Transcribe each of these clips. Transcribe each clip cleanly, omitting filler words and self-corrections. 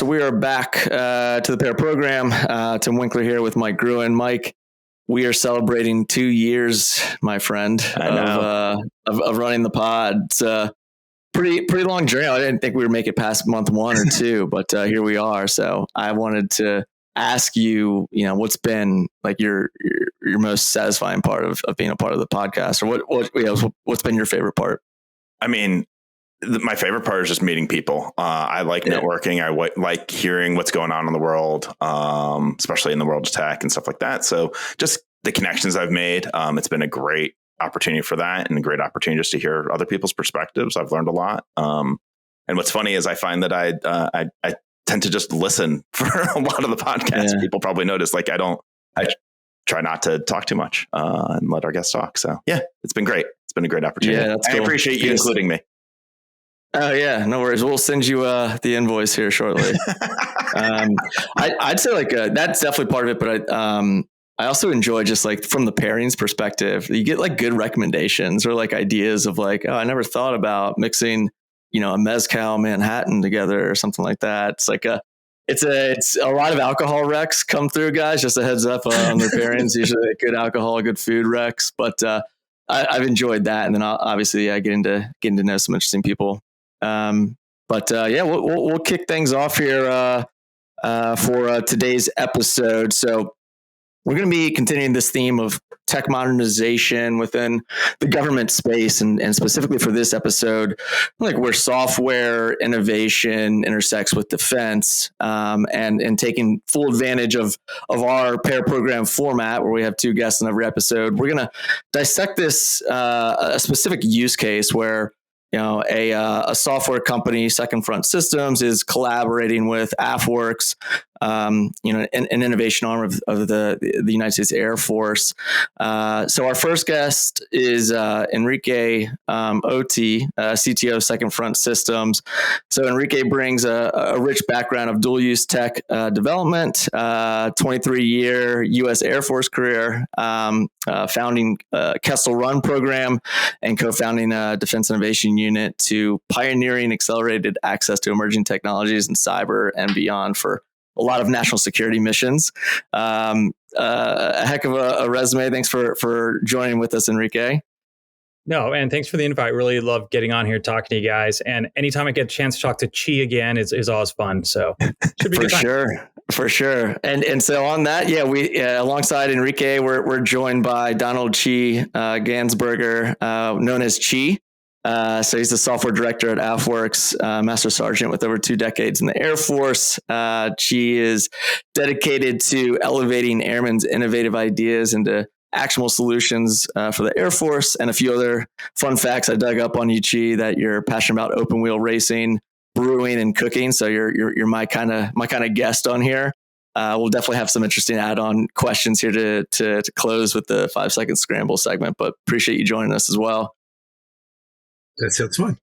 So we are back to the pair program. Tim Winkler here with Mike Gruen. Mike, we are celebrating 2 years, my friend, of running the pod. It's a pretty long journey. I didn't think we would make it past month 1 or 2, but here we are. So I wanted to ask you, what's been like your most satisfying part of being a part of the podcast, or what's been your favorite part? I mean, my favorite part is just meeting people. I like networking. I like hearing what's going on in the world, especially in the world of tech and stuff like that. So just the connections I've made, it's been a great opportunity for that, and a great opportunity just to hear other people's perspectives. I've learned a lot. And what's funny is I find that I tend to just listen for a lot of the podcasts. People probably notice, like, I try not to talk too much and let our guests talk. So yeah, it's been great. It's been a great opportunity. Yeah, I appreciate you including me. Oh yeah, no worries. We'll send you the invoice here shortly. I'd say that's definitely part of it, but I also enjoy just like from the pairings perspective, you get like good recommendations or like ideas of like, oh, I never thought about mixing, a mezcal Manhattan together or something like that. It's like it's a lot of alcohol recs come through, guys. Just a heads up on their pairings. Usually good alcohol, good food recs, but I've enjoyed that, and then obviously I getting to know some interesting people. We'll kick things off here for today's episode. So we're going to be continuing this theme of tech modernization within the government space, and specifically for this episode, like where software innovation intersects with defense, and taking full advantage of our pair program format, where we have 2 guests in every episode. We're going to dissect this a specific use case where a software company, Second Front Systems, is collaborating with AFWERX, an innovation arm of the United States Air Force. So our first guest is Enrique, OT, CTO, Second Front Systems. So Enrique brings a rich background of dual-use tech development, 23-year U.S. Air Force career, founding Kessel Run program, and co-founding Defense Innovation Unit, to pioneering accelerated access to emerging technologies and cyber and beyond for a lot of national security missions. A heck of a resume. Thanks for joining with us, Enrique. No, and thanks for the invite. Really love getting on here, talking to you guys. And anytime I get a chance to talk to Chee again is always fun. So should be for sure. And so on that, we alongside Enrique, we're joined by Donald Chee Gansberger, known as Chee. So he's the software director at AFWERX, Master Sergeant with over 2 decades in the Air Force. Chee is dedicated to elevating airmen's innovative ideas into actionable solutions for the Air Force, and a few other fun facts I dug up on you, Chee, that you're passionate about open wheel racing, brewing, and cooking. So you're my kind of guest on here. We'll definitely have some interesting add-on questions here to close with the 5-second scramble segment, but appreciate you joining us as well. That sounds fun.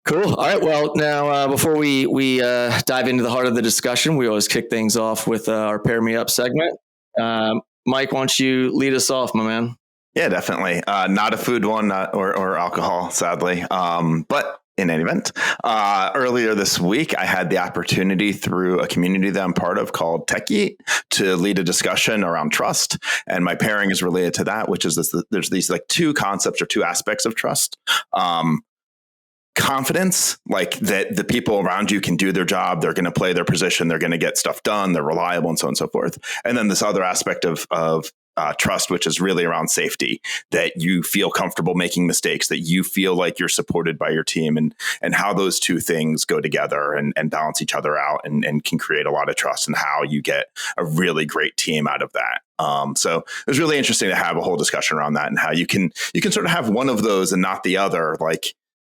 Cool. All right. Well, now before we dive into the heart of the discussion, we always kick things off with our Pair Me Up segment. Mike, why don't you lead us off, my man? Yeah, definitely. Not a food one, or alcohol, sadly. But in any event, earlier this week, I had the opportunity through a community that I'm part of called Techie to lead a discussion around trust. And my pairing is related to that, which is there's these like 2 concepts or 2 aspects of trust. Confidence, like that the people around you can do their job, they're going to play their position, they're going to get stuff done, they're reliable, and so on and so forth. And then this other aspect of trust, which is really around safety, that you feel comfortable making mistakes, that you feel like you're supported by your team, and how those 2 things go together and balance each other out and can create a lot of trust, and how you get a really great team out of that. So it was really interesting to have a whole discussion around that, and how you can sort of have one of those and not the other. Like,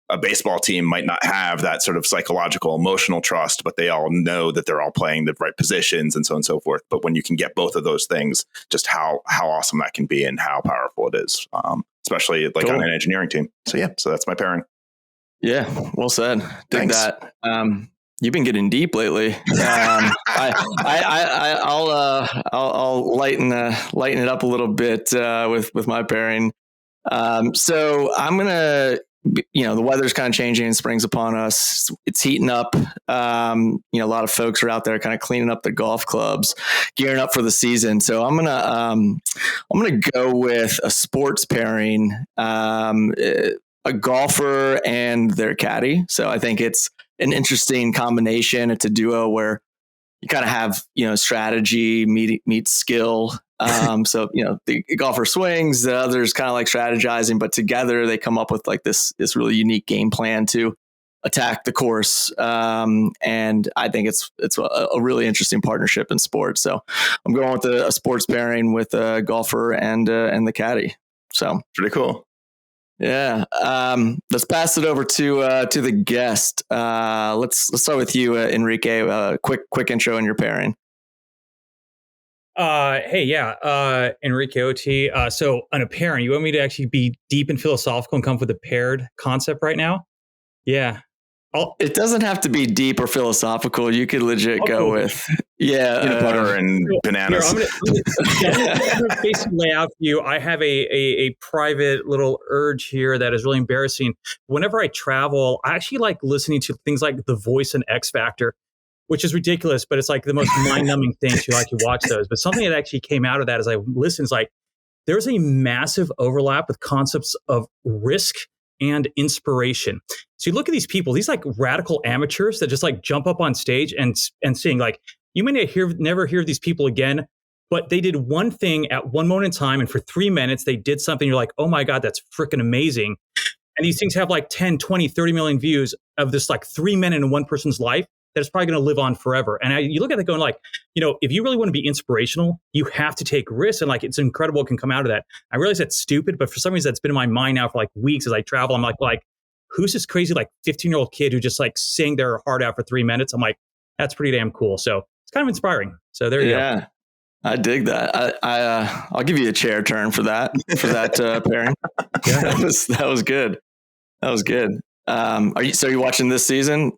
a baseball team might not have that sort of psychological, emotional trust, but they all know that they're all playing the right positions and so on and so forth. But when you can get both of those things, just how awesome that can be and how powerful it is, especially like on an engineering team. So that's my pairing. Yeah, well said. Dig Thanks. that. You've been getting deep lately. I'll lighten it up a little bit with my pairing. So I'm gonna the weather's kind of changing and spring's upon us. It's heating up. A lot of folks are out there kind of cleaning up their golf clubs, gearing up for the season. So I'm gonna go with a sports pairing, a golfer and their caddy. So I think it's an interesting combination. It's a duo where you kind of have, strategy meets skill. So, the golfer swings, the other's kind of like strategizing, but together they come up with like this really unique game plan to attack the course. And I think it's a really interesting partnership in sports. So I'm going with a sports pairing with a golfer and the caddy. So pretty cool. Yeah. Let's pass it over to the guest. Let's start with you, Enrique. Quick intro in your pairing. Enrique OT. So on a pairing, you want me to actually be deep and philosophical and come up with a paired concept right now? Yeah. It doesn't have to be deep or philosophical. You could legit go with peanut butter and bananas. Here, I'm gonna basically lay out for you. I have a private little urge here that is really embarrassing. Whenever I travel, I actually like listening to things like The Voice and X Factor, which is ridiculous, but it's like the most mind-numbing thing to watch those. But something that actually came out of that as I listened is like there's a massive overlap with concepts of risk and inspiration. So you look at these people, these like radical amateurs that just like jump up on stage and sing. Like you may never hear these people again, but they did one thing at one moment in time, and for 3 minutes they did something. You're like, oh my God, that's freaking amazing. And these things have like 10, 20, 30 million views of this like 3 men in one person's life that is probably going to live on forever. And you look at it going like, if you really want to be inspirational, you have to take risks. And like, it's incredible what can come out of that. I realize that's stupid, but for some reason that's been in my mind now for like weeks as I travel. I'm like, who's this crazy like 15-year-old kid who just like sang their heart out for 3 minutes? I'm like, that's pretty damn cool. So it's kind of inspiring. So there you go. Yeah, I dig that. I'll give you a chair turn for that pairing. Yeah, that was good. That was good. Are you watching this season?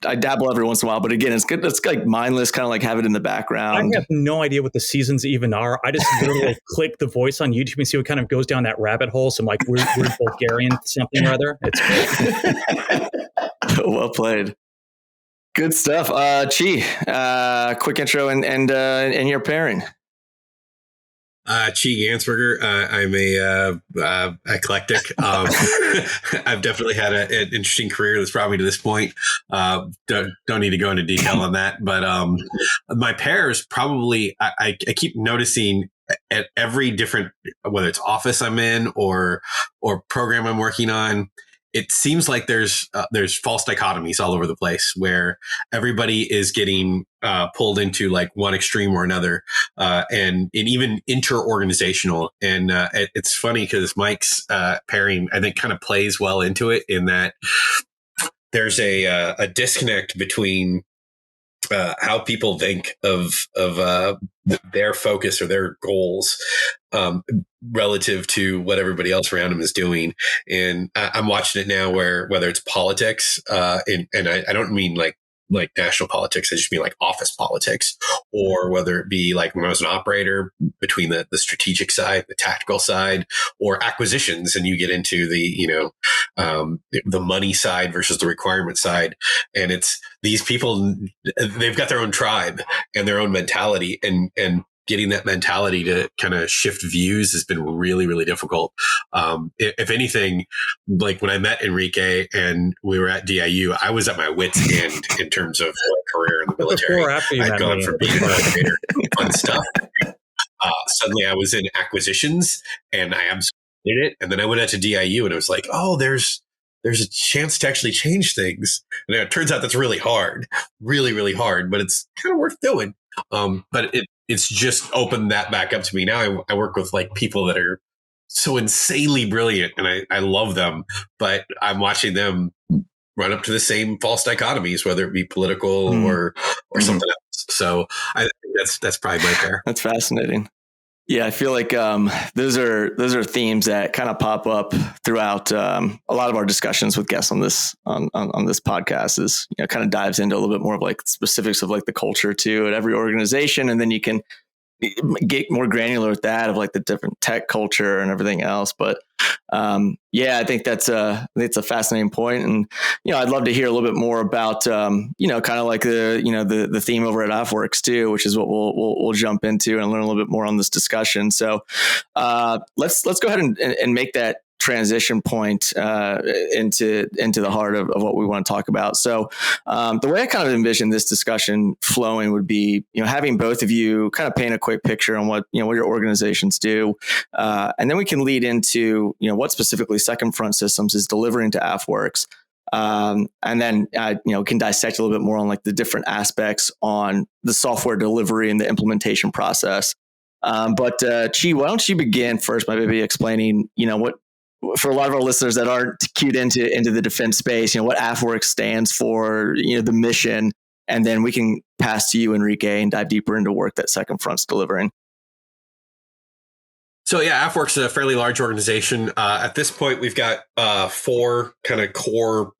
I dabble every once in a while, but again, it's good. It's like mindless, kind of like have it in the background. I have no idea what the seasons even are. I just literally like click The Voice on YouTube and see what kind of goes down that rabbit hole. Some like weird Bulgarian something or other. It's great. Well played. Good stuff. Chee, quick intro and your pairing. Chee Gansberg. I'm a eclectic. I've definitely had an interesting career that's brought me to this point. Don't need to go into detail on that, but my pairs probably I keep noticing at every different, whether it's office I'm in or program I'm working on. It seems like there's false dichotomies all over the place where everybody is getting pulled into like one extreme or another, and even inter-organizational. And it's funny because Mike's pairing, I think, kind of plays well into it in that there's a disconnect between how people think of their focus or their goals relative to what everybody else around them is doing. And I'm watching it now where whether it's politics, and I don't mean like national politics, I just mean like office politics, or whether it be like when I was an operator between the strategic side, the tactical side, or acquisitions, and you get into the money side versus the requirement side. And it's these people, they've got their own tribe and their own mentality, and getting that mentality to kind of shift views has been really, really difficult. If anything, like when I met Enrique and we were at DIU, I was at my wit's end in terms of career in the military. Before or after you I'd met gone me? from being an operator, fun stuff. Suddenly I was in acquisitions and I absolutely did it. And then I went out to DIU and it was like, oh, there's a chance to actually change things. And it turns out that's really hard, really, really hard, but it's kind of worth doing. But it's just opened that back up to me. Now I work with like people that are so insanely brilliant and I love them, but I'm watching them run up to the same false dichotomies, whether it be political or something else. So I think that's probably my pair. That's fascinating. Yeah, I feel like those are themes that kind of pop up throughout a lot of our discussions with guests on this podcast. Is kind of dives into a little bit more of like specifics of like the culture too at every organization, and then you can get more granular with that of like the different tech culture and everything else. But yeah, I think that's it's a fascinating point, and I'd love to hear a little bit more about kind of like the theme over at AFWERX too, which is what we'll jump into and learn a little bit more on this discussion. So let's go ahead and make that transition point into the heart of what we want to talk about. So the way I kind of envision this discussion flowing would be, having both of you kind of paint a quick picture on what your organizations do, and then we can lead into what specifically Second Front Systems is delivering to AFWERX. And then, can dissect a little bit more on like the different aspects on the software delivery and the implementation process. But Chee, why don't you begin first by maybe explaining, what, for a lot of our listeners that aren't keyed into the defense space, what AFWERX stands for, the mission, and then we can pass to you, Enrique, and dive deeper into work that Second Front's delivering. So yeah, AFWERX is a fairly large organization. At this point, we've got 4 kind of core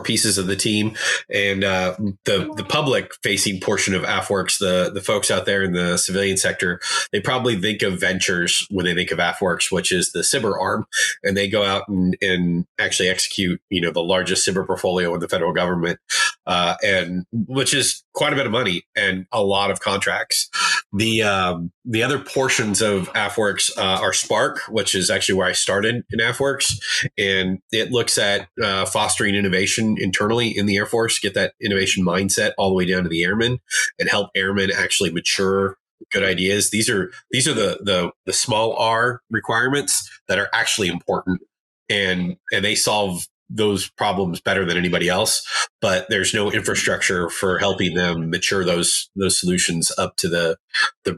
pieces of the team, and the public facing portion of AFWERX, the folks out there in the civilian sector, they probably think of ventures when they think of AFWERX, which is the cyber arm, and they go out and actually execute the largest cyber portfolio in the federal government, and which is quite a bit of money and a lot of contracts. The other portions of AFWERX are Spark, which is actually where I started in AFWERX, and it looks at fostering innovation internally in the Air Force, get that innovation mindset all the way down to the airmen, and help airmen actually mature good ideas. These are the small R requirements that are actually important, and they solve those problems better than anybody else, but there's no infrastructure for helping them mature those solutions up to the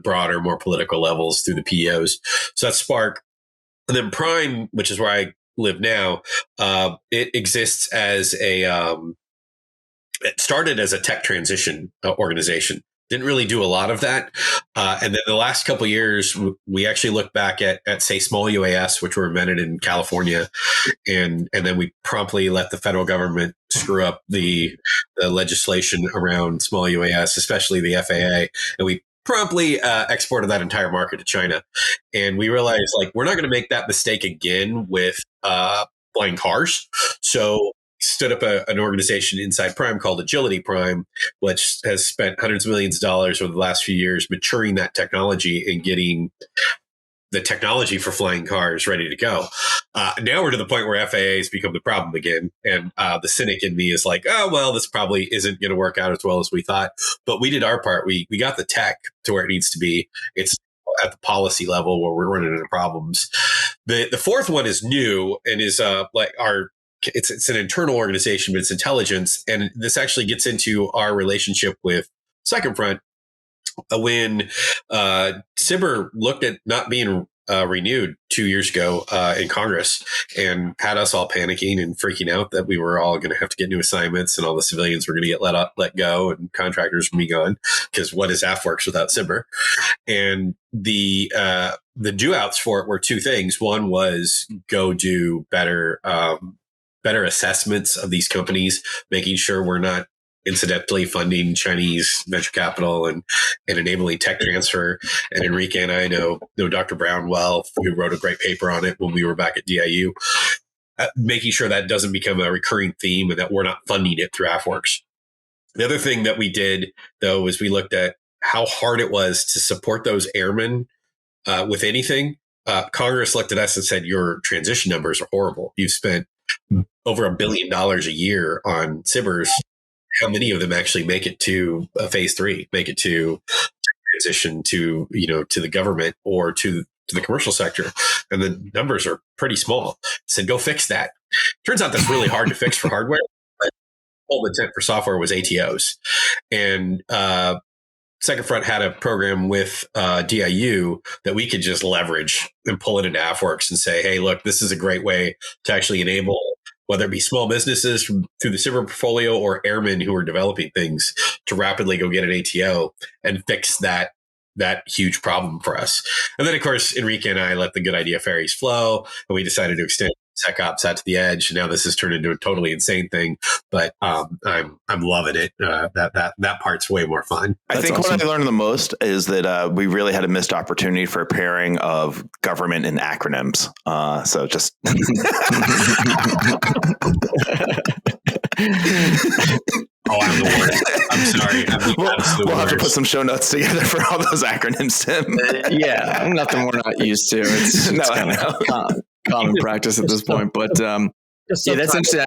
broader, more political levels through the PEOs. So that's Spark. And then Prime, which is where I live now, it exists as it started as a tech transition organization. Didn't really do a lot of that. And then the last couple of years, we actually looked back at say, small UAS, which were invented in California. And then we promptly let the federal government screw up the legislation around small UAS, especially the FAA. And we promptly exported that entire market to China. And we realized, we're not going to make that mistake again with flying cars. So stood up an organization inside Prime called Agility Prime, which has spent hundreds of millions of dollars over the last few years maturing that technology and getting the technology for flying cars ready to go. Now we're to the point where FAA has become the problem again. And the cynic in me is like, oh, well, this probably isn't going to work out as well as we thought. But we did our part. We got the tech to where it needs to be. It's at the policy level where we're running into problems. The fourth one is new and is it's an internal organization, but it's intelligence. And this actually gets into our relationship with Second Front. When cyber looked at not being renewed 2 years ago in Congress and had us all panicking and freaking out that we were all going to have to get new assignments and all the civilians were going to get let go and contractors would be gone, because what is AFWERX without cyber? And the do outs for it were 2 things. One was go do better assessments of these companies, making sure we're not incidentally funding Chinese venture capital and enabling tech transfer. And Enrique and I know Dr. Brown well, who wrote a great paper on it when we were back at DIU, making sure that doesn't become a recurring theme and that we're not funding it through AFWERX. The other thing that we did, though, was we looked at how hard it was to support those airmen with anything. Congress looked at us and said, your transition numbers are horrible. You've spent over $1 billion a year on cybers. How many of them actually make it to phase 3, make it to transition to, to the government or to the commercial sector? And the numbers are pretty small. Said, go fix that. Turns out that's really hard to fix for hardware, but all intent for software was ATOs. And Second Front had a program with DIU that we could just leverage and pull it into AFWERX and say, hey, look, this is a great way to actually enable, whether it be small businesses through the cyber portfolio or airmen who are developing things, to rapidly go get an ATO and fix that huge problem for us. And then, of course, Enrique and I let the good idea fairies flow, and we decided to extend SecOps out to the edge. Now this has turned into a totally insane thing, but I'm loving it. That part's way more fun. I think awesome. what I learned the most is that we really had a missed opportunity for pairing of government and acronyms. So just. Oh, I'm the worst. I'm sorry. We'll have to put some show notes together for all those acronyms, Tim. Yeah, nothing we're not used to. It's kind of common practice at this point. But yeah, that's interesting.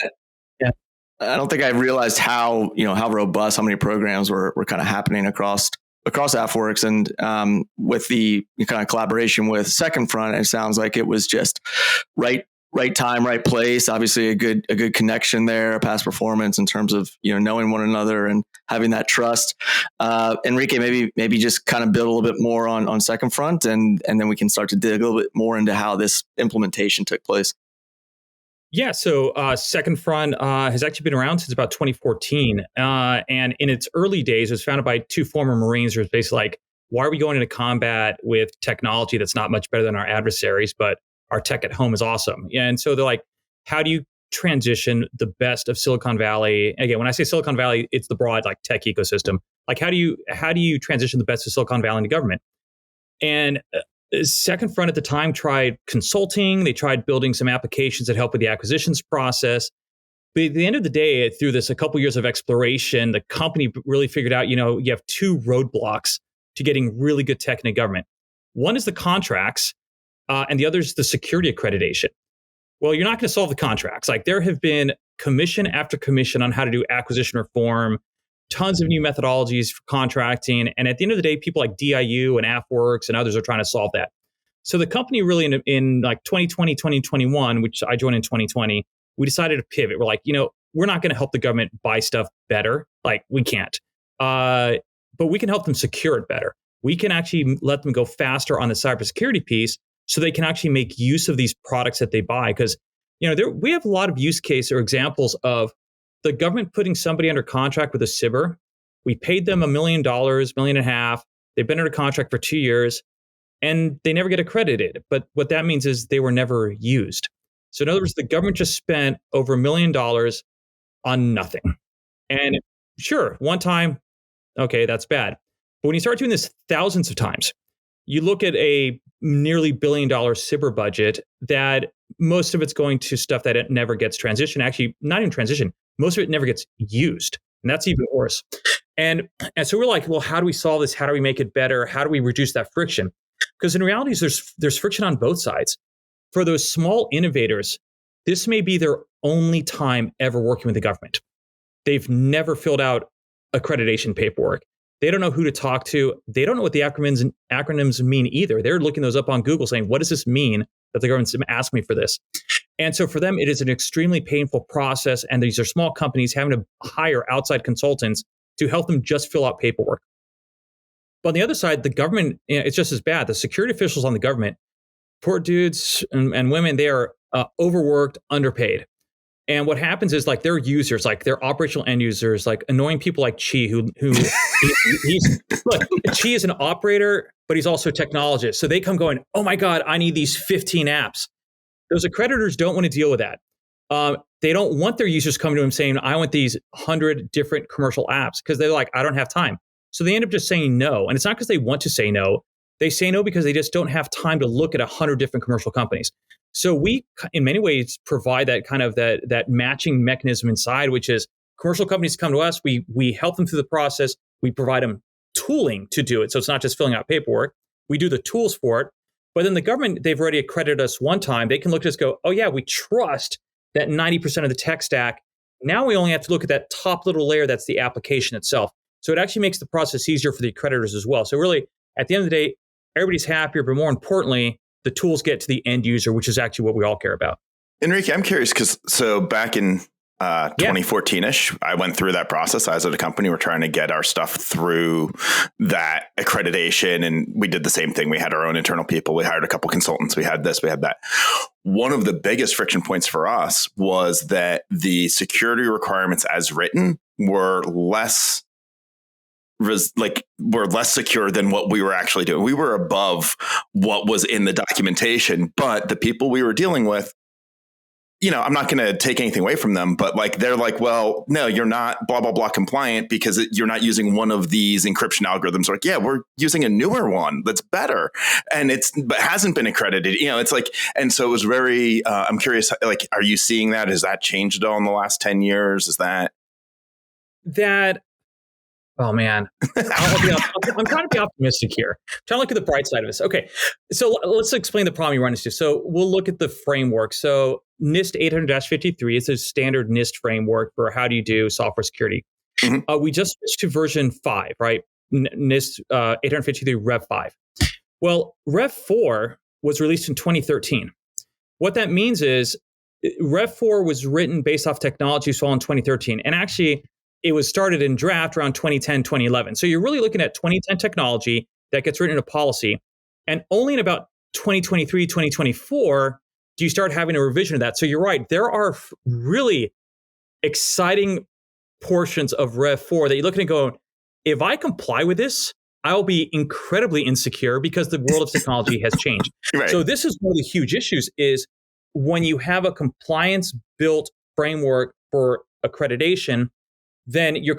Yeah. I don't think I realized how robust, how many programs were kind of happening across AFWERX, and with the kind of collaboration with Second Front, it sounds like it was just right time, right place. Obviously, a good connection there, past performance in terms of knowing one another and having that trust. Enrique, maybe just kind of build a little bit more on Second Front, and then we can start to dig a little bit more into how this implementation took place. Yeah, so Second Front has actually been around since about 2014. And in its early days, it was founded by two former Marines who was basically like, why are we going into combat with technology that's not much better than our adversaries, but our tech at home is awesome? And so they're like, how do you transition the best of Silicon Valley? Again, when I say Silicon Valley, it's the broad like tech ecosystem. Like, how do you transition the best of Silicon Valley into government? And Second Front at the time tried consulting. They tried building some applications that help with the acquisitions process. But at the end of the day, through this a couple years of exploration, the company really figured out, you have two roadblocks to getting really good tech in the government. One is the contracts, and the other is the security accreditation. Well, you're not going to solve the contracts. Like, there have been commission after commission on how to do acquisition reform, tons of new methodologies for contracting. And at the end of the day, people like DIU and AFWERX and others are trying to solve that. So the company really in like 2020, 2021, which I joined in 2020, we decided to pivot. We're like, we're not going to help the government buy stuff better. Like, we can't. But we can help them secure it better. We can actually let them go faster on the cybersecurity piece so they can actually make use of these products that they buy. Because, we have a lot of use case or examples of the government putting somebody under contract with a cyber. We paid them $1 million, $1.5 million. They've been under contract for 2 years and they never get accredited. But what that means is they were never used. So in other words, the government just spent over $1 million on nothing. And sure, one time, okay, that's bad. But when you start doing this thousands of times, you look at a nearly $1 billion cyber budget that most of it's going to stuff that it never gets transitioned. Actually, not even transition. Most of it never gets used. And that's even worse. And so we're like, well, how do we solve this? How do we make it better? How do we reduce that friction? Because in reality, there's friction on both sides. For those small innovators, this may be their only time ever working with the government. They've never filled out accreditation paperwork. They don't know who to talk to. They don't know what the acronyms mean either. They're looking those up on Google saying, what does this mean that the government's asking me for this? And so for them, it is an extremely painful process. And these are small companies having to hire outside consultants to help them just fill out paperwork. But on the other side, the government, it's just as bad. The security officials on the government, poor dudes and women, they are overworked, underpaid. And what happens is, like, their users, like their operational end users, like annoying people like Chee, who look, Chee is an operator, but he's also a technologist. So they come going, oh my God, I need these 15 apps. Those accreditors don't want to deal with that. They don't want their users coming to them saying, I want these 100 different commercial apps, because they're like, I don't have time. So they end up just saying no. And it's not because they want to say no. They say no because they just don't have time to look at 100 different commercial companies. So we, in many ways, provide that kind of that matching mechanism inside, which is commercial companies come to us. We help them through the process. We provide them tooling to do it. So it's not just filling out paperwork. We do the tools for it. But then the government, they've already accredited us one time. They can look at us, go, oh yeah, we trust that 90% of the tech stack. Now we only have to look at that top little layer. That's the application itself. So it actually makes the process easier for the accreditors as well. So really, at the end of the day, everybody's happier, but more importantly, the tools get to the end user, which is actually what we all care about. Enrique, I'm curious because back in 2014-ish, I went through that process. I was at a company. We're trying to get our stuff through that accreditation. And we did the same thing. We had our own internal people. We hired a couple consultants. We had this, we had that. One of the biggest friction points for us was that the security requirements as written were less secure than what we were actually doing. We were above what was in the documentation, but the people we were dealing with I'm not going to take anything away from them, but like, they're like, well, no, you're not blah, blah, blah compliant because you're not using one of these encryption algorithms. Like, yeah, we're using a newer one that's better. And but hasn't been accredited. It's like, and so it was very, I'm curious, like, are you seeing that? Has that changed at all in the last 10 years? Is that? Oh man, I'm trying to be optimistic here. I'm trying to look at the bright side of this. Okay, so let's explain the problem you run into. So we'll look at the framework. So NIST 800-53 is a standard NIST framework for how do you do software security. Mm-hmm. We just switched to version 5, right? NIST 853 Rev 5. Well, Rev 4 was released in 2013. What that means is Rev 4 was written based off technology saw in 2013, and actually, it was started in draft around 2010, 2011. So you're really looking at 2010 technology that gets written into policy. And only in about 2023, 2024, do you start having a revision of that. So you're right. There are really exciting portions of Rev 4 that you're looking at going, if I comply with this, I'll be incredibly insecure because the world of technology has changed. Right. So this is one of the huge issues is when you have a compliance-built framework for accreditation, then the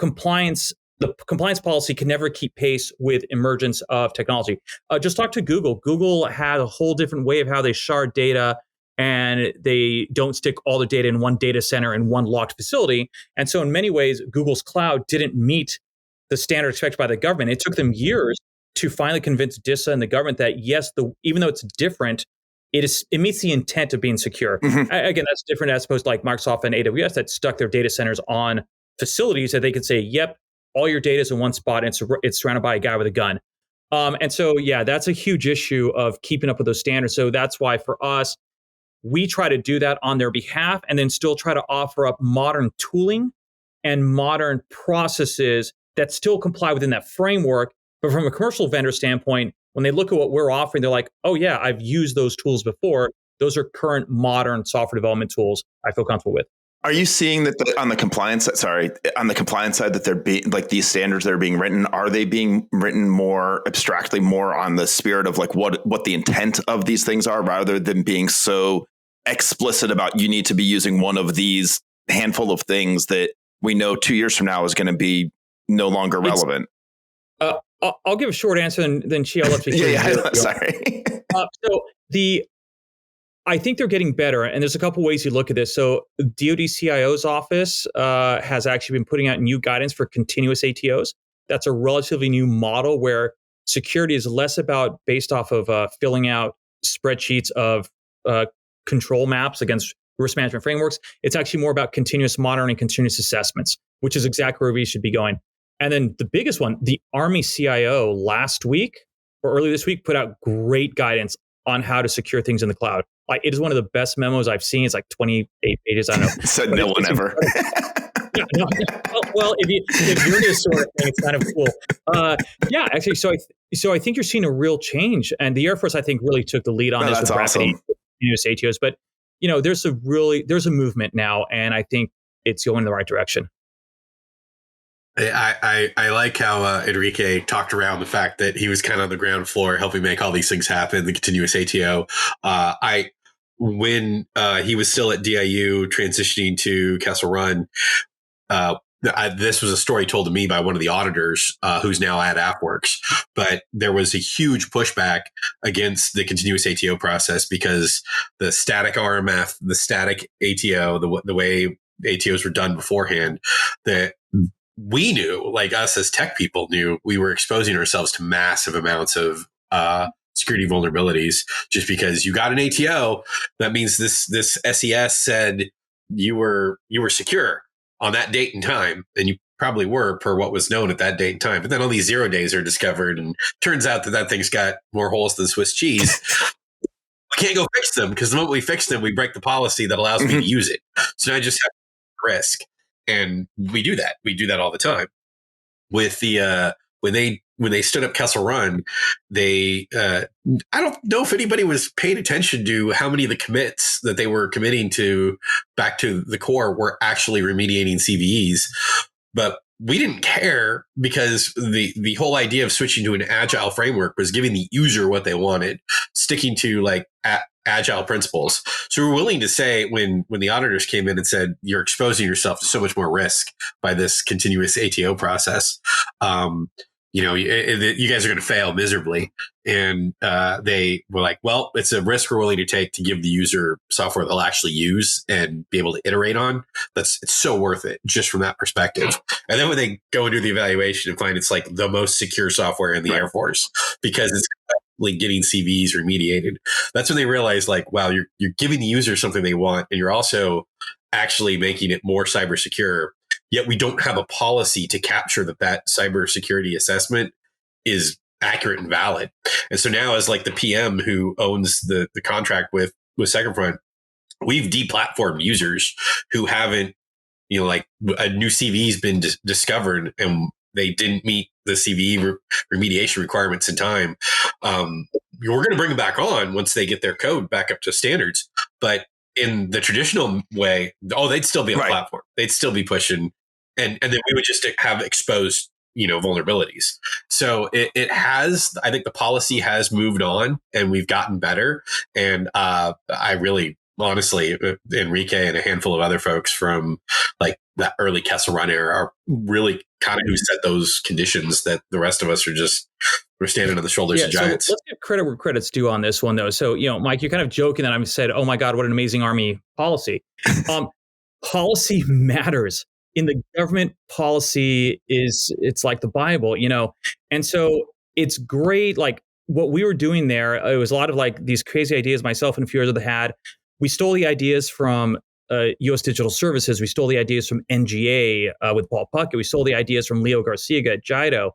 compliance policy can never keep pace with emergence of technology. Just talk to Google. Google had a whole different way of how they shard data, and they don't stick all the data in one data center in one locked facility. And so in many ways, Google's cloud didn't meet the standard expected by the government. It took them years to finally convince DISA and the government that yes, even though it's different, it meets the intent of being secure. Mm-hmm. Again, that's different as opposed to like Microsoft and AWS that stuck their data centers on facilities that they could say, yep, all your data is in one spot and it's surrounded by a guy with a gun. And so, yeah, that's a huge issue of keeping up with those standards. So that's why for us, we try to do that on their behalf and then still try to offer up modern tooling and modern processes that still comply within that framework. But from a commercial vendor standpoint, when they look at what we're offering, they're like, oh yeah, I've used those tools before. Those are current modern software development tools I feel comfortable with. Are you seeing that on the compliance side that they're being like these standards that are being written, are they being written more abstractly, more on the spirit of like what the intent of these things are rather than being so explicit about you need to be using one of these handful of things that we know 2 years from now is going to be no longer relevant? I'll give a short answer and then Chee, I'll let you. Sorry. I think they're getting better, and there's a couple ways you look at this. So DoD CIO's office has actually been putting out new guidance for continuous ATOs. That's a relatively new model where security is less about based off of filling out spreadsheets of control maps against risk management frameworks. It's actually more about continuous monitoring and continuous assessments, which is exactly where we should be going. And then the biggest one, the Army CIO last week or early this week put out great guidance on how to secure things in the cloud. Like, it is one of the best memos I've seen. It's like 28 pages. I don't know. Said no one ever. Well, if you're into this sort of thing, it's kind of cool. Yeah, actually, so I think you're seeing a real change, and the Air Force, I think, really took the lead on this with rapid continuous ATOs. But there's a movement now, and I think it's going in the right direction. I like how Enrique talked around the fact that he was kind of on the ground floor helping make all these things happen, the continuous ATO. When he was still at DIU transitioning to Castle Run, this was a story told to me by one of the auditors who's now at AFWERX. But there was a huge pushback against the continuous ATO process because the static RMF, the static ATO, the way ATOs were done beforehand, that we knew, like us as tech people knew, we were exposing ourselves to massive amounts of security vulnerabilities. Just because you got an ATO, that means this SES said you were secure on that date and time, and you probably were per what was known at that date and time. But then all these 0 days are discovered, and turns out that thing's got more holes than Swiss cheese. We can't go fix them because the moment we fix them, we break the policy that allows me to use it. So now I just have risk. And we do that. We do that all the time. With the when they stood up Kessel Run, they I don't know if anybody was paying attention to how many of the commits that they were committing to back to the core were actually remediating CVEs. But we didn't care because the whole idea of switching to an agile framework was giving the user what they wanted, sticking to like agile principles. So we were willing to say when the auditors came in and said, you're exposing yourself to so much more risk by this continuous ATO process. You guys are going to fail miserably. And they were like, well, it's a risk we're willing to take to give the user software they'll actually use and be able to iterate on. It's so worth it just from that perspective. And then when they go and do the evaluation and find it's like the most secure software in the Air Force because it's like getting CVs remediated, that's when they realize like, wow, you're giving the user something they want, and you're also actually making it more cyber secure. Yet we don't have a policy to capture that cybersecurity assessment is accurate and valid. And so now, as like the PM who owns the contract with Second Front, we've deplatformed users who haven't, like a new CV's been discovered and they didn't meet the CVE remediation requirements in time. We're going to bring them back on once they get their code back up to standards. But in the traditional way, they'd still be on the platform. They'd still be pushing. And then we would just have exposed, vulnerabilities. So it has, I think the policy has moved on and we've gotten better. And I really, honestly, Enrique and a handful of other folks from like that early Kessel Run era are really kind of who set those conditions that the rest of us we're standing on the shoulders of giants. So let's give credit where credit's due on this one, though. So, Mike, you're kind of joking that I said, oh my God, what an amazing Army policy. Policy matters. In the government, policy it's like the Bible, and so it's great. Like what we were doing there, it was a lot of like these crazy ideas myself and a few others had. We stole the ideas from U.S. Digital Services. We stole the ideas from NGA with Paul Puckett. We stole the ideas from Leo Garcia at Jido.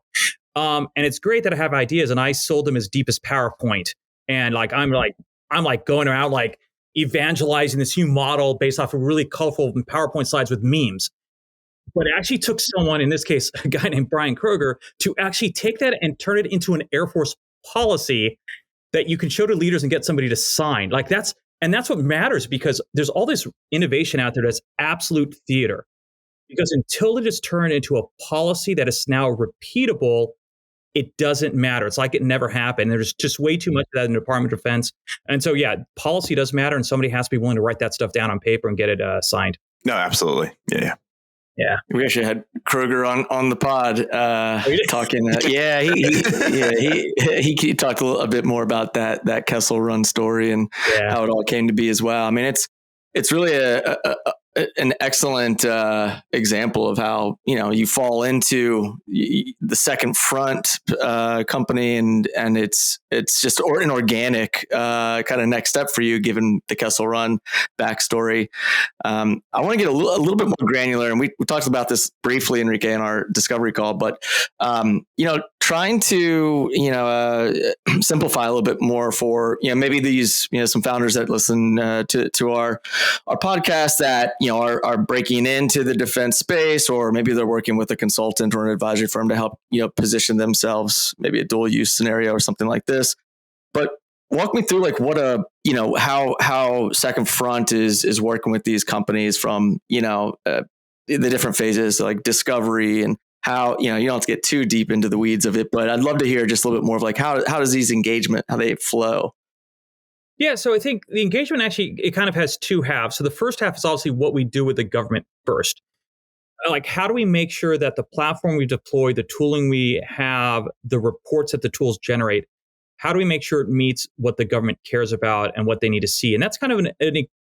And it's great that I have ideas, and I sold them as deep as PowerPoint. And like I'm going around like evangelizing this new model based off of really colorful PowerPoint slides with memes. But it actually took someone, in this case, a guy named Brian Kroger, to actually take that and turn it into an Air Force policy that you can show to leaders and get somebody to sign. Like that's what matters, because there's all this innovation out there that's absolute theater. Because until it is turned into a policy that is now repeatable, it doesn't matter. It's like it never happened. There's just way too much of that in the Department of Defense. And so, yeah, policy does matter, and somebody has to be willing to write that stuff down on paper and get it signed. No, absolutely. Yeah. We actually had Kroger on the pod talking. He talked a bit more about that Kessel Run story and how it all came to be as well. I mean, it's really an excellent example of how you fall into the Second Front company, and it's just an organic kind of next step for you, given the Kessel Run backstory. I want to get a little bit more granular, and we talked about this briefly, Enrique, in our discovery call, but trying to simplify a little bit more for maybe these some founders that listen to our podcast that are breaking into the defense space, or maybe they're working with a consultant or an advisory firm to help position themselves, maybe a dual use scenario or something like this. But walk me through like what how Second Front is working with these companies from the different phases, like discovery, and how you don't have to get too deep into the weeds of it, but I'd love to hear just a little bit more of like how does these engagement, how they flow. Yeah, so I think the engagement actually, it kind of has two halves. So the first half is obviously what we do with the government first. Like, how do we make sure that the platform we deploy, the tooling we have, the reports that the tools generate, how do we make sure it meets what the government cares about and what they need to see? And that's kind of an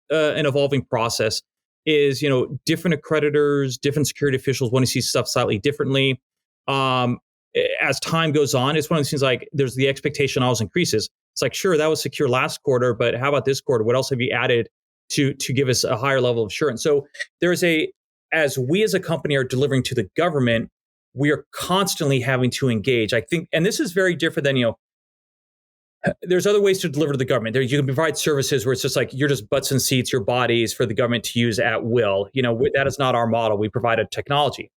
evolving process. Is different accreditors, different security officials want to see stuff slightly differently. As time goes on, it's one of those things like there's the expectation always increases. It's like, sure, that was secure last quarter, but how about this quarter? What else have you added to give us a higher level of assurance? So as we as a company are delivering to the government, we are constantly having to engage. I think, and this is very different than, there's other ways to deliver to the government. There, you can provide services where it's just like you're just butts and seats, your bodies for the government to use at will. That is not our model. We provide a technology.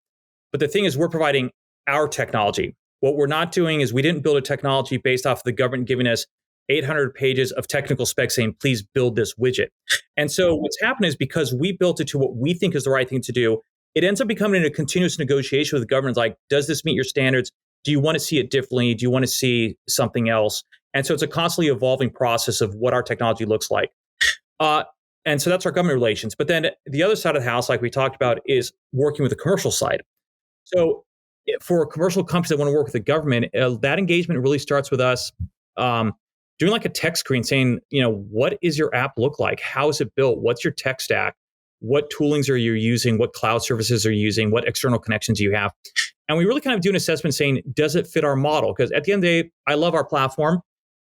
But the thing is, we're providing our technology. What we're not doing is we didn't build a technology based off of the government giving us 800 pages of technical specs saying, please build this widget. And so what's happened is because we built it to what we think is the right thing to do, it ends up becoming a continuous negotiation with the government. Like, does this meet your standards? Do you want to see it differently? Do you want to see something else? And so it's a constantly evolving process of what our technology looks like. And so that's our government relations. But then the other side of the house, like we talked about, is working with the commercial side. So for commercial companies that want to work with the government, that engagement really starts with us doing like a tech screen saying, what is your app look like? How is it built? What's your tech stack? What toolings are you using? What cloud services are you using? What external connections do you have? And we really kind of do an assessment saying, does it fit our model? Because at the end of the day, I love our platform,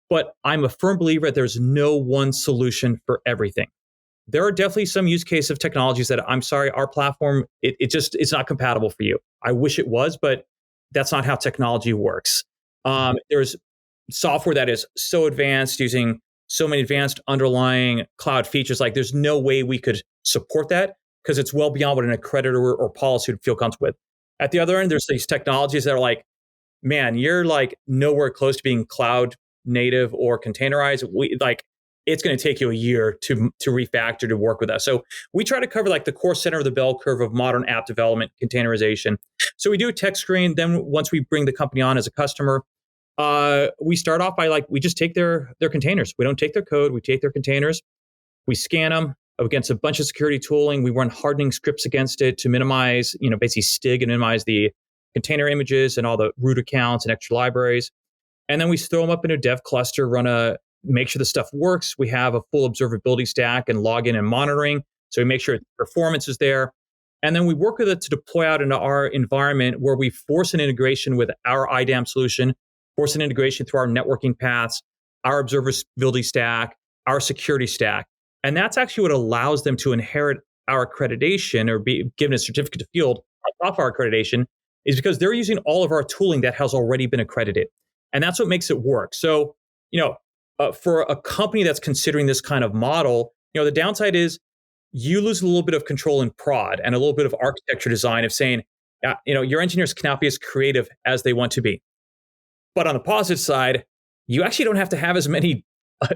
but I'm a firm believer that there's no one solution for everything. There are definitely some use cases of technologies that I'm sorry, our platform, it's not compatible for you. I wish it was, but that's not how technology works. There's software that is so advanced using so many advanced underlying cloud features. Like there's no way we could support that because it's well beyond what an accreditor or policy would feel comfortable with. At the other end, there's these technologies that are like, man, you're like nowhere close to being cloud native or containerized. It's going to take you a year to refactor to work with us. So we try to cover like the core center of the bell curve of modern app development, containerization. So we do a tech screen. Then once we bring the company on as a customer, we start off by we just take their containers. We don't take their code. We take their containers. We scan them against a bunch of security tooling. We run hardening scripts against it to minimize, basically STIG and minimize the container images and all the root accounts and extra libraries. And then we throw them up in a dev cluster, make sure the stuff works. We have a full observability stack and login and monitoring. So we make sure performance is there. And then we work with it to deploy out into our environment where we force an integration with our IDAM solution, force an integration through our networking paths, our observability stack, our security stack. And that's actually what allows them to inherit our accreditation or be given a certificate of field on top of our accreditation is because they're using all of our tooling that has already been accredited. And that's what makes it work. So, for a company that's considering this kind of model, the downside is you lose a little bit of control in prod and a little bit of architecture design of saying, your engineers cannot be as creative as they want to be. But on the positive side, you actually don't have to have as many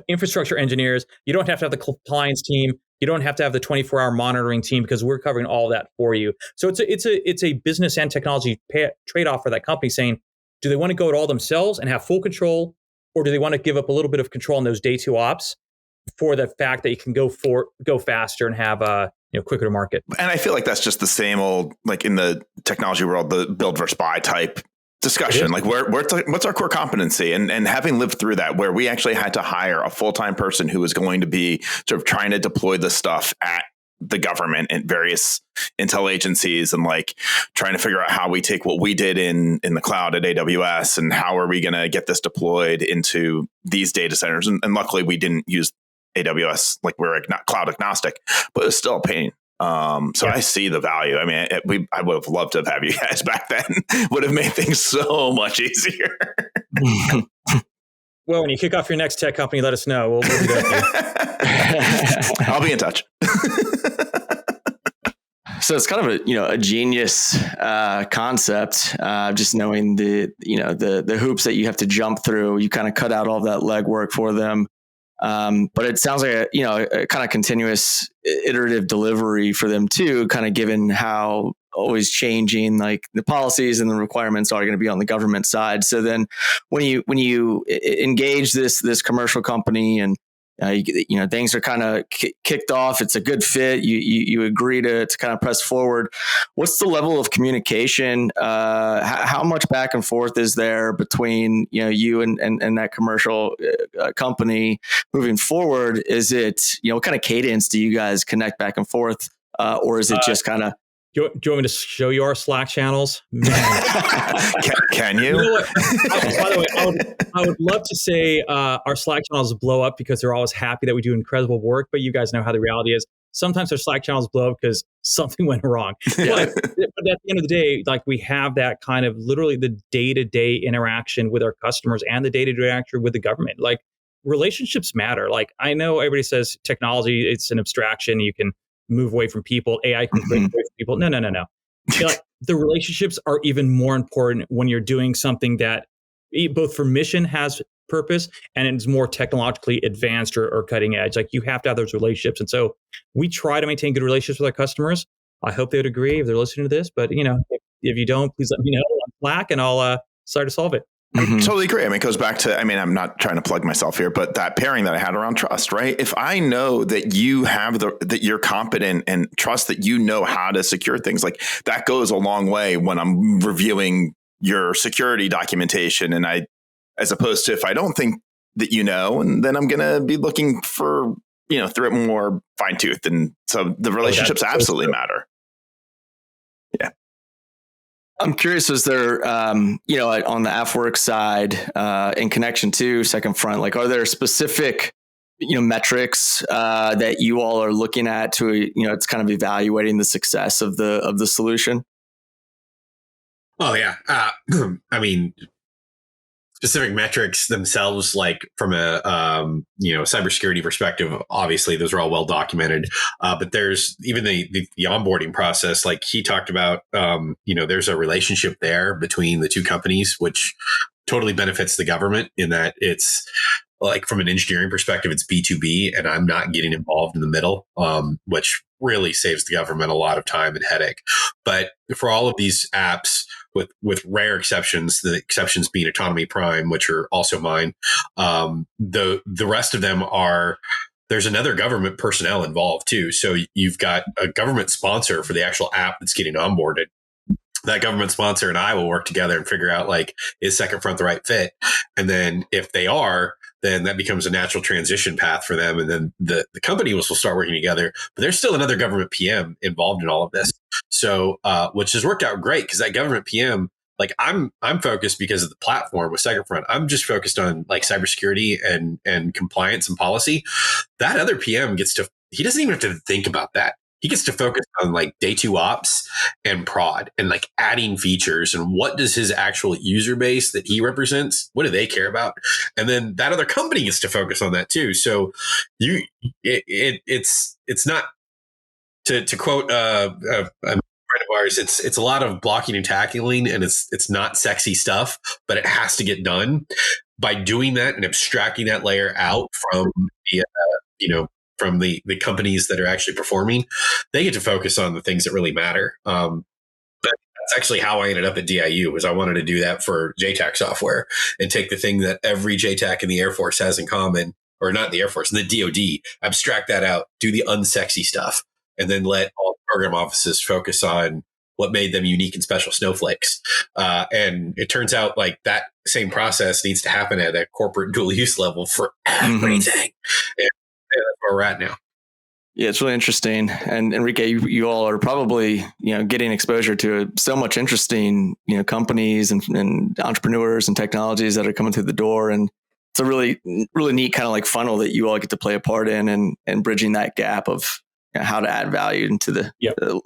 infrastructure engineers. You don't have to have the compliance team. You don't have to have the 24-hour monitoring team because we're covering all of that for you. So it's a business and technology trade-off for that company saying, do they want to go it all themselves and have full control? Or do they want to give up a little bit of control on those day two ops for the fact that you can go faster and have quicker to market? And I feel like that's just the same old, like in the technology world, the build versus buy type discussion. Like what's our core competency? And having lived through that, where we actually had to hire a full-time person who was going to be sort of trying to deploy this stuff at the government and various intel agencies and trying to figure out how we take what we did in the cloud at AWS and how are we going to get this deployed into these data centers. And luckily we didn't use AWS, we're not cloud agnostic, but it's still a pain. I see the value. I mean, I would have loved to have had you guys back then. Would have made things so much easier. Well, when you kick off your next tech company, let us know. We'll do that. I'll be in touch. So it's kind of a genius concept. Just knowing the hoops that you have to jump through, you kind of cut out all that legwork for them. But it sounds like a kind of continuous iterative delivery for them too, kind of given how always changing the policies and the requirements are going to be on the government side. So then when you engage this commercial company and things are kind of kicked off, it's a good fit, you agree to kind of press forward. What's the level of communication? How much back and forth is there between you and that commercial company moving forward? Is it what kind of cadence do you guys connect back and forth, or is it just kind of? Do you want me to show you our Slack channels? Can you? By the way, I would love to say our Slack channels blow up because they're always happy that we do incredible work, but you guys know how the reality is. Sometimes our Slack channels blow up because something went wrong. But at the end of the day, we have that kind of literally the day-to-day interaction with our customers and the day-to-day interaction with the government. Relationships matter. I know everybody says technology, it's an abstraction. You can move away from people. AI can break away from people. No. The relationships are even more important when you're doing something that both for mission has purpose and it's more technologically advanced or cutting edge. You have to have those relationships. And so we try to maintain good relationships with our customers. I hope they would agree if they're listening to this. But if you don't, please let me know on Slack, and I'll start to solve it. I totally agree. I mean, it goes back to, I'm not trying to plug myself here, but that pairing that I had around trust, right? If I know that you have that you're competent and trust that you know how to secure things, like that goes a long way when I'm reviewing your security documentation. And as opposed to if I don't think that and then I'm going to be looking for, through it more fine tooth. And so the relationships absolutely matter. Yeah. I'm curious, is there, on the AFWERX side, in connection to Second Front, like, are there specific, metrics that you all are looking at to, it's kind of evaluating the success of the solution? Oh yeah, I mean, specific metrics themselves, like from a cybersecurity perspective, obviously those are all well documented. But there's even the onboarding process, like he talked about. There's a relationship there between the two companies, which totally benefits the government in that it's like from an engineering perspective, it's B2B, and I'm not getting involved in the middle, which really saves the government a lot of time and headache. But for all of these apps, with rare exceptions, the exceptions being Autonomy Prime, which are also mine, the rest of them are, there's another government personnel involved too. So you've got a government sponsor for the actual app that's getting onboarded. That government sponsor and I will work together and figure out, like, is Second Front the right fit? And then if they are, then that becomes a natural transition path for them. And then the company will start working together. But there's still another government PM involved in all of this. So, which has worked out great because that government PM, like I'm focused because of the platform with Second Front. I'm just focused on like cybersecurity and compliance and policy. That other PM he doesn't even have to think about that. He gets to focus on like day two ops and prod and like adding features and what does his actual user base that he represents, what do they care about? And then that other company gets to focus on that too. So it's not to quote a friend of ours, it's a lot of blocking and tackling, and it's not sexy stuff, but it has to get done. By doing that and abstracting that layer out from from the companies that are actually performing, they get to focus on the things that really matter. But that's actually how I ended up at DIU, was I wanted to do that for JTAC software and take the thing that every JTAC in the Air Force has in common, or not the Air Force, in the DoD, abstract that out, do the unsexy stuff, and then let all program offices focus on what made them unique and special snowflakes. And it turns out like that same process needs to happen at a corporate dual use level for everything. And that's where we're at now. Yeah, it's really interesting. And Enrique, you all are probably, getting exposure to so much interesting, companies and entrepreneurs and technologies that are coming through the door. And it's a really, really neat kind of like funnel that you all get to play a part in and bridging that gap of how to add value into the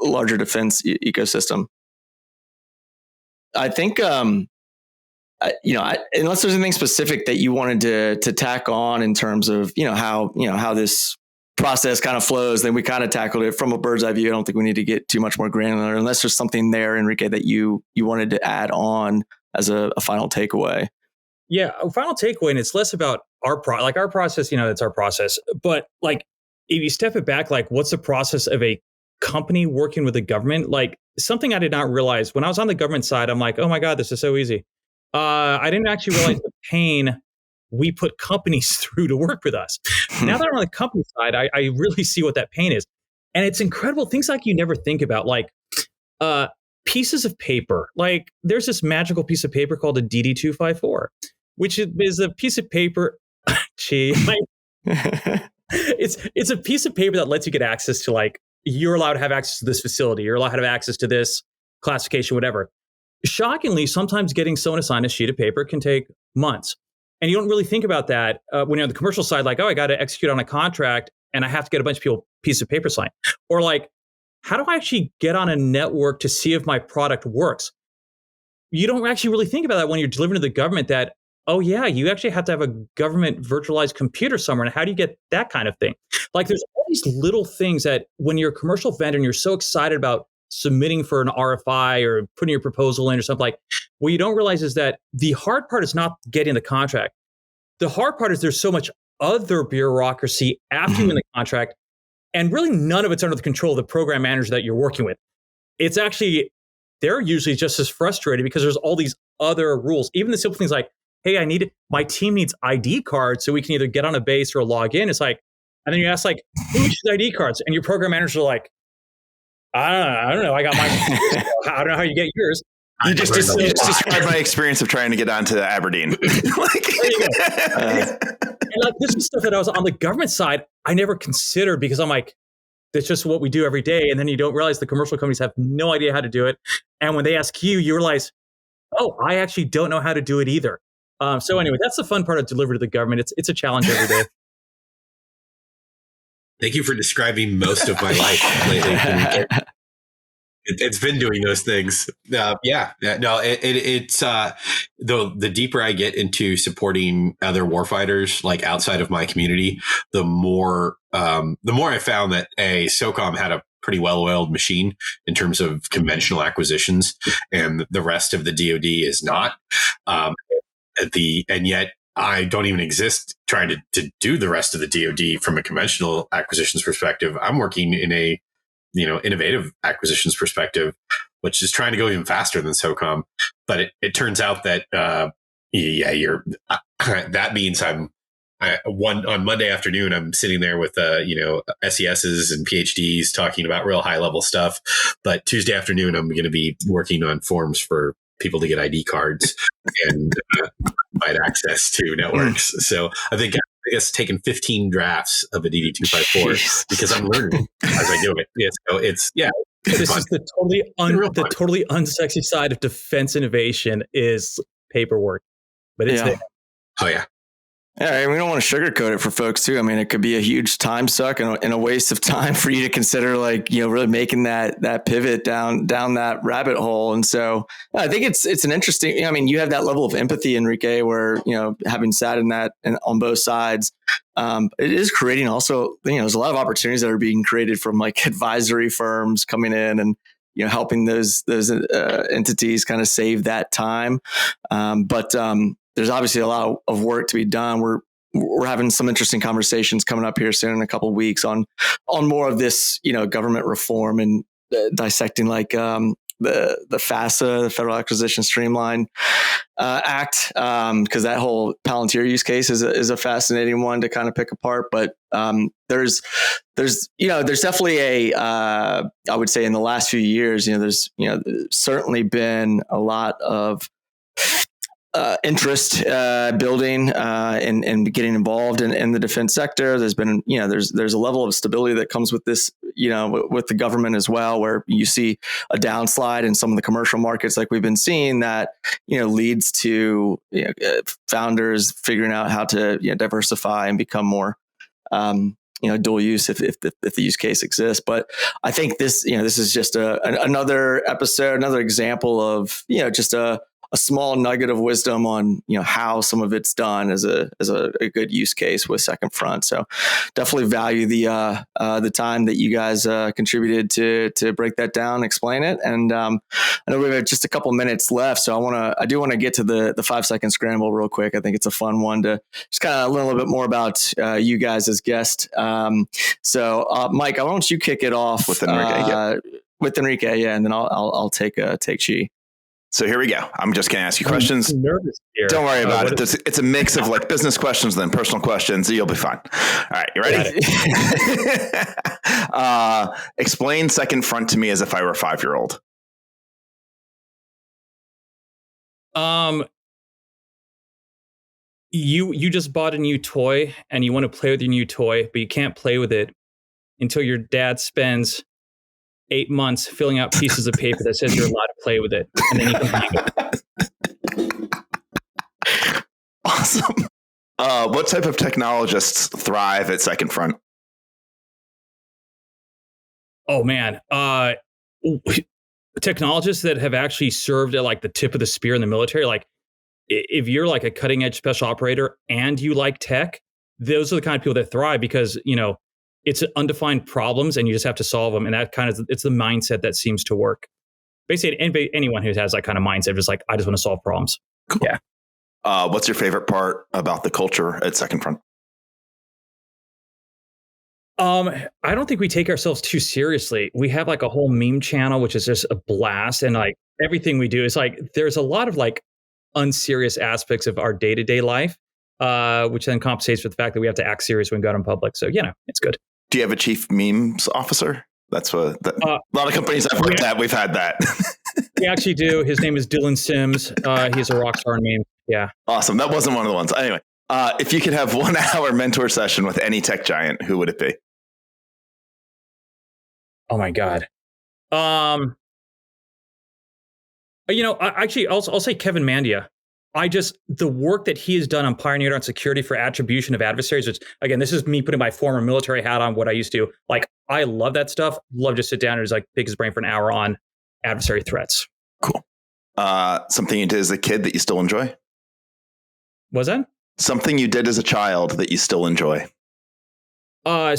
larger defense ecosystem. I think, unless there's anything specific that you wanted to tack on in terms of, how this process kind of flows, then we kind of tackled it from a bird's eye view. I don't think we need to get too much more granular unless there's something there, Enrique, that you wanted to add on as a final takeaway. Yeah, a final takeaway, and it's less about our process, it's our process. But like, if you step it back, like what's the process of a company working with the government? Like something I did not realize when I was on the government side, I'm like, oh my God, this is so easy. I didn't actually realize the pain we put companies through to work with us. Now that I'm on the company side, I really see what that pain is. And it's incredible. Things like you never think about, like pieces of paper. Like there's this magical piece of paper called a DD-254, which is a piece of paper. Chee, it's a piece of paper that lets you get access to, like, you're allowed to have access to this facility. You're allowed to have access to this classification, whatever. Shockingly, sometimes getting someone assigned a sheet of paper can take months. And you don't really think about that when you're on the commercial side, like, oh, I got to execute on a contract and I have to get a bunch of people piece of paper signed. Or like, how do I actually get on a network to see if my product works? You don't actually really think about that when you're delivering to the government, that, oh yeah, you actually have to have a government virtualized computer somewhere. And how do you get that kind of thing? Like there's all these little things that when you're a commercial vendor and you're so excited about submitting for an RFI or putting your proposal in or something, like, what you don't realize is that the hard part is not getting the contract. The hard part is there's so much other bureaucracy after you in the contract, and really none of it's under the control of the program manager that you're working with. it's actually, they're usually just as frustrated because there's all these other rules. Even the simple things like, hey, my team needs ID cards so we can either get on a base or log in. It's like, and then you ask like, who issues ID cards? And your program managers are like, I don't know. I got mine. I don't know how you get yours. You just described my experience of trying to get onto Aberdeen. There you go. And like, this is stuff that I was on the government side, I never considered because I'm like, that's just what we do every day. And then you don't realize the commercial companies have no idea how to do it. And when they ask you, you realize, oh, I actually don't know how to do it either. So anyway, that's the fun part of delivery to the government. It's a challenge every day. Thank you for describing most of my life lately. It's been doing those things. It's the deeper I get into supporting other warfighters, like outside of my community, the more I found that SOCOM had a pretty well-oiled machine in terms of conventional acquisitions, and the rest of the DoD is not. And yet I don't even exist trying to do the rest of the DoD from a conventional acquisitions perspective. I'm working in a innovative acquisitions perspective, which is trying to go even faster than SOCOM. But it turns out that that means on Monday afternoon I'm sitting there with SESs and PhDs talking about real high level stuff. But Tuesday afternoon I'm going to be working on forms for people to get ID cards and provide access to networks. So I think it's taken 15 drafts of a DD254 because I'm learning as I do it. Yeah, so it's This fun. is the totally unsexy side of defense innovation is paperwork, but it's there. Oh yeah. Yeah, we don't want to sugarcoat it for folks too. I mean, it could be a huge time suck and a waste of time for you to consider, like, really making that pivot down that rabbit hole. And so I think it's an interesting. I mean, you have that level of empathy, Enrique, where having sat in that and on both sides, it is creating also. There's a lot of opportunities that are being created from like advisory firms coming in and helping those entities kind of save that time, but there's obviously a lot of work to be done. We're having some interesting conversations coming up here soon in a couple of weeks on more of this, government reform and dissecting like the FASA, the Federal Acquisition Streamline Act, because that whole Palantir use case is a fascinating one to kind of pick apart. But there's definitely I would say in the last few years, there's certainly been a lot of interest building and getting involved in the defense sector. There's been there's a level of stability that comes with this with the government as well, where you see a downslide in some of the commercial markets like we've been seeing that leads to founders figuring out how to diversify and become more dual use if the use case exists. But I think this is just another episode, another example of just a small nugget of wisdom on how some of it's done as a good use case with Second Front. So definitely value the time that you guys contributed to break that down, explain it. And I know we have just a couple minutes left, so I do want to get to the 5-second scramble real quick. I think it's a fun one to just kind of learn a little bit more about you guys as guests. So Mike, why don't you kick it off with Enrique? With Enrique, and then I'll take Chee. So here we go. I'm just going to ask you questions. I'm nervous here. Don't worry about it. It's a mix of like business questions and then personal questions. You'll be fine. All right. You ready? Explain Second Front to me as if I were a 5-year-old. You just bought a new toy and you want to play with your new toy, but you can't play with it until your dad spends 8 months filling out pieces of paper that says you're allowed to play with it, and then you can hang it. Awesome. What type of technologists thrive at Second Front? Oh man, technologists that have actually served at like the tip of the spear in the military. Like if you're like a cutting edge special operator and you like tech, those are the kind of people that thrive because it's undefined problems and you just have to solve them. And that it's the mindset that seems to work. Basically, anyone who has that kind of mindset, just like, I just want to solve problems. Cool. Yeah. What's your favorite part about the culture at Second Front? I don't think we take ourselves too seriously. We have like a whole meme channel, which is just a blast. And like everything we do is like, there's a lot of like unserious aspects of our day-to-day life, which then compensates for the fact that we have to act serious when we go out in public. So, it's good. Do you have a chief memes officer? That's what a lot of companies I've worked at, we've had that. We actually do. His name is Dylan Sims. He's a rock star meme. Yeah. Awesome. That wasn't one of the ones. Anyway, if you could have 1 hour mentor session with any tech giant, who would it be? Oh my God. I'll say Kevin Mandia. The work that he has done on pioneering on security for attribution of adversaries, which again, this is me putting my former military hat on, what I used to like. I love that stuff. Love to sit down and just like pick his brain for an hour on adversary threats. Cool. Something you did as a kid that you still enjoy? Was that? Something you did as a child that you still enjoy? Over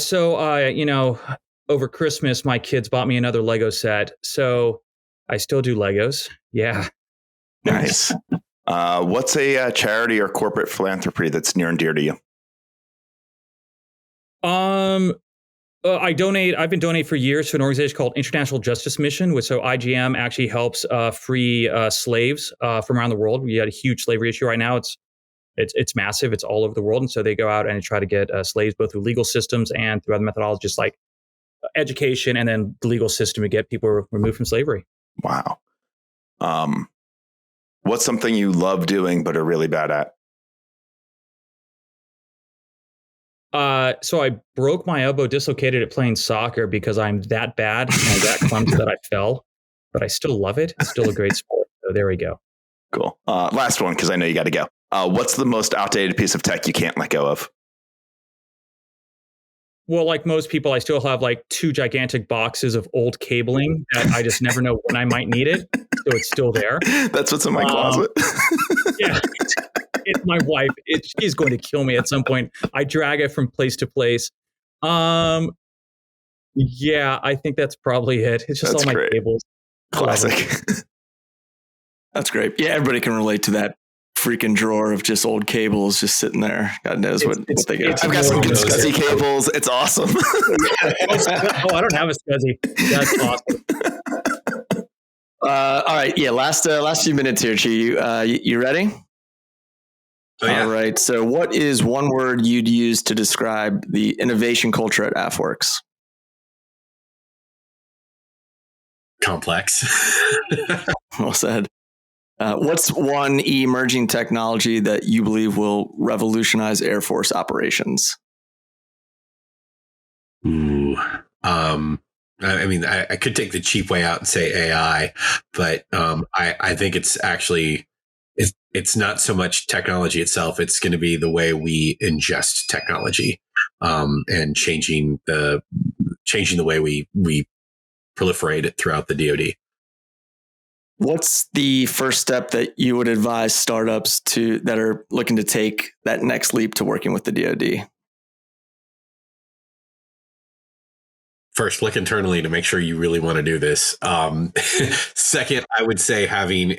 Christmas, my kids bought me another Lego set. So I still do Legos. Yeah. Nice. What's a charity or corporate philanthropy that's near and dear to you? I donate. I've been donating for years to an organization called International Justice Mission, which so IGM actually helps free slaves from around the world. We had a huge slavery issue right now. It's massive. It's all over the world, and so they go out and try to get slaves both through legal systems and through other methodologies like education, and then the legal system to get people removed from slavery. Wow. What's something you love doing but are really bad at? So I broke my elbow, dislocated it playing soccer because I'm that bad and that clumsy that I fell, but I still love it. It's still a great sport. So there we go. Cool. Last one, because I know you got to go. What's the most outdated piece of tech you can't let go of? Well, like most people, I still have like 2 gigantic boxes of old cabling that I just never know when I might need it. So it's still there. That's what's in my closet. Yeah. It's my wife. She's going to kill me at some point. I drag it from place to place. Yeah, I think that's probably it. It's just all my cables. Classic. That's great. Yeah, everybody can relate to that freaking drawer of just old cables just sitting there. God knows what they got. I've got some good SCSI cables. It's awesome. Oh, I don't have a SCSI. That's awesome. All right. Yeah. Last few minutes here, Chee. You ready? Oh, yeah. All right. So what is one word you'd use to describe the innovation culture at AFWERX? Complex. Well said. What's one emerging technology that you believe will revolutionize Air Force operations? Ooh. I could take the cheap way out and say AI, but I think it's actually it's not so much technology itself. It's going to be the way we ingest technology, and changing the way we proliferate it throughout the DoD. What's the first step that you would advise startups that are looking to take that next leap to working with the DoD? First, look internally to make sure you really want to do this. Second, I would say having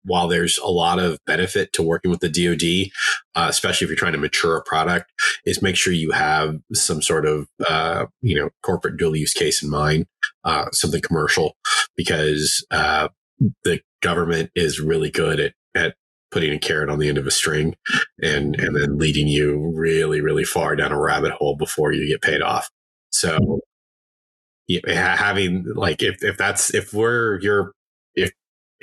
while there's a lot of benefit to working with the DoD, especially if you're trying to mature a product, is make sure you have some sort of corporate dual use case in mind, something commercial, because the government is really good at putting a carrot on the end of a string and then leading you really, really far down a rabbit hole before you get paid off. So having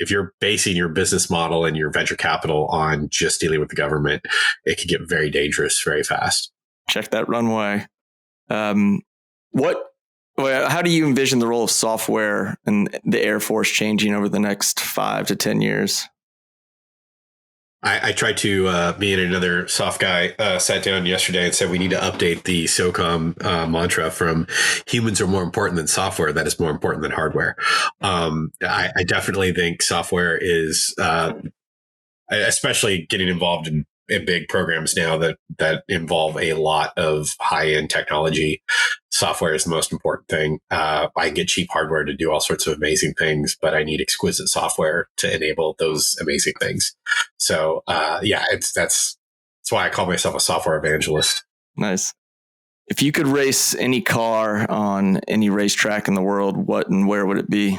if you're basing your business model and your venture capital on just dealing with the government, it can get very dangerous very fast. Check that runway. How do you envision the role of software in the Air Force changing over the next 5 to 10 years? I tried to, me and another soft guy sat down yesterday and said we need to update the SOCOM mantra from humans are more important than software. That is more important than hardware. I definitely think software is, especially getting involved in big programs now that involve a lot of high-end technology. Software is the most important thing. I can get cheap hardware to do all sorts of amazing things, but I need exquisite software to enable those amazing things. So, that's why I call myself a software evangelist. Nice. if you could race any car on any racetrack in the world, what and where would it be?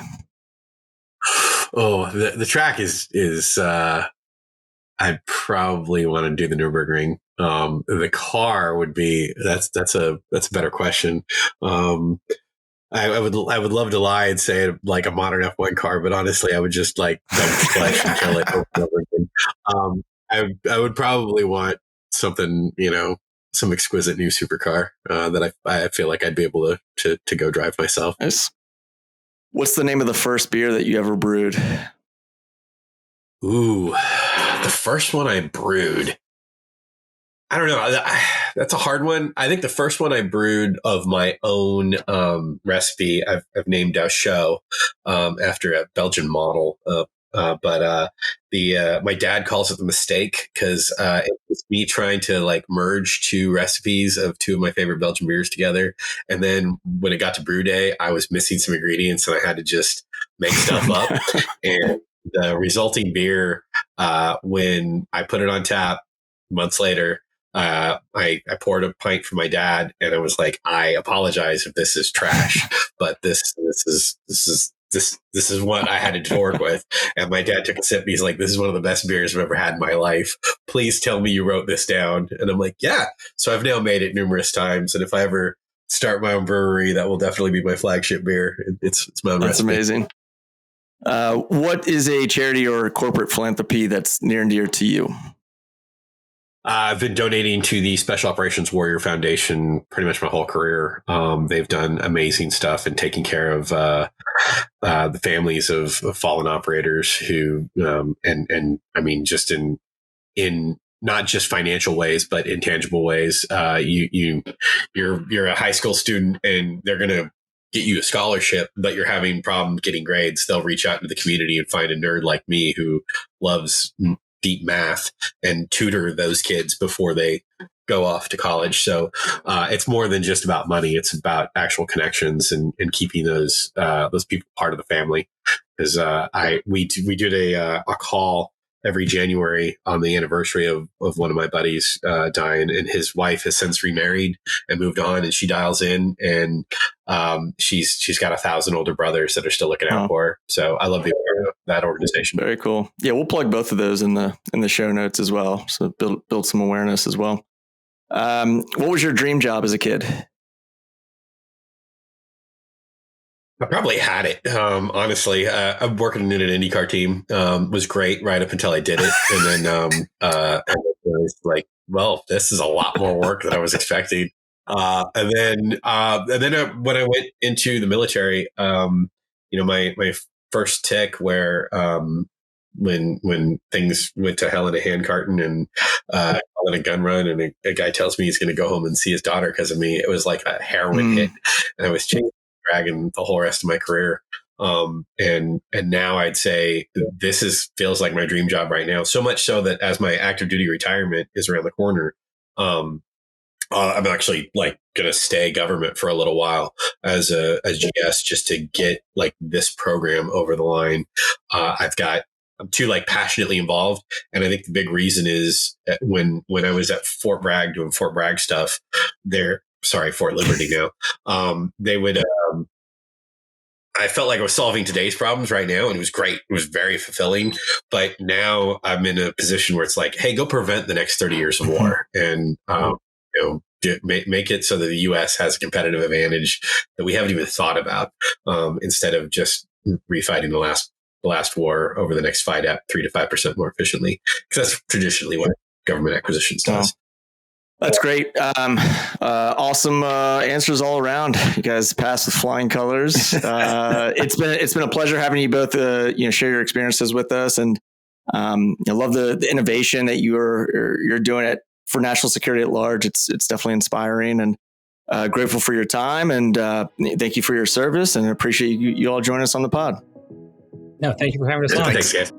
Oh, the track is I'd probably want to do the Nürburgring. The car would be that's a better question. I would love to lie and say like a modern F1 car, but honestly, I would just like dump the clutch and kill it over and over again. I would probably want something, some exquisite new supercar that I feel like I'd be able to go drive myself. Nice. What's the name of the first beer that you ever brewed? Ooh, the first one I brewed. I don't know. That's a hard one. I think the first one I brewed of my own recipe, I've named Show after a Belgian model. But my dad calls it the mistake because it was me trying to like merge two recipes of two of my favorite Belgian beers together. And then when it got to brew day, I was missing some ingredients and I had to just make stuff up. And the resulting beer, when I put it on tap months later, I poured a pint for my dad and I was like, I apologize if this is trash, but this is what I had to work with. And my dad took a sip. He's like, this is one of the best beers I've ever had in my life. Please tell me you wrote this down. And I'm like, yeah. So I've now made it numerous times. And if I ever start my own brewery, that will definitely be my flagship beer. It's my own That's recipe. amazing. What is a charity or corporate philanthropy that's near and dear to you? I've been donating to the Special Operations Warrior Foundation pretty much my whole career. They've done amazing stuff in taking care of the families of fallen operators who, and I mean, just in not just financial ways, but in tangible ways. You're a high school student and they're going to get you a scholarship, but you're having problems getting grades. They'll reach out into the community and find a nerd like me who loves deep math and tutor those kids before they go off to college. So it's more than just about money. It's about actual connections and keeping those people part of the family. Because we did a call every January on the anniversary of one of my buddies dying, and his wife has since remarried and moved on, and she dials in, and she's got 1,000 older brothers that are still looking out for her. So I love being part of that organization. Very cool. Yeah, we'll plug both of those in the show notes as well. So build some awareness as well. What was your dream job as a kid? I probably had it. Honestly, I'm working in an IndyCar team. Was great right up until I did it, and then I was like, "Well, this is a lot more work than I was expecting." And then when I went into the military, my first tick where when things went to hell in a handcarton and in a gun run, and a guy tells me he's going to go home and see his daughter because of me, it was like a heroin hit, and I was chasing dragon the whole rest of my career. And now I'd say feels like my dream job right now. So much so that as my active duty retirement is around the corner, I'm actually like going to stay government for a little while as GS just to get like this program over the line. I'm too like passionately involved. And I think the big reason is when I was at Fort Bragg doing Fort Bragg stuff Fort Liberty now. They would, I felt like I was solving today's problems right now, and it was great. It was very fulfilling. But now I'm in a position where it's like, hey, go prevent the next 30 years of war, and make it so that the U.S. has a competitive advantage that we haven't even thought about, instead of just refighting the last war over the next fight at 3 to 5% more efficiently, because that's traditionally what government acquisitions does. That's great. Awesome answers all around. You guys passed with flying colors. It's been a pleasure having you both share your experiences with us, and I love the innovation that you're doing for national security at large. It's definitely inspiring, and grateful for your time, and thank you for your service, and appreciate you all joining us on the pod. No, thank you for having us on. Thanks, guys.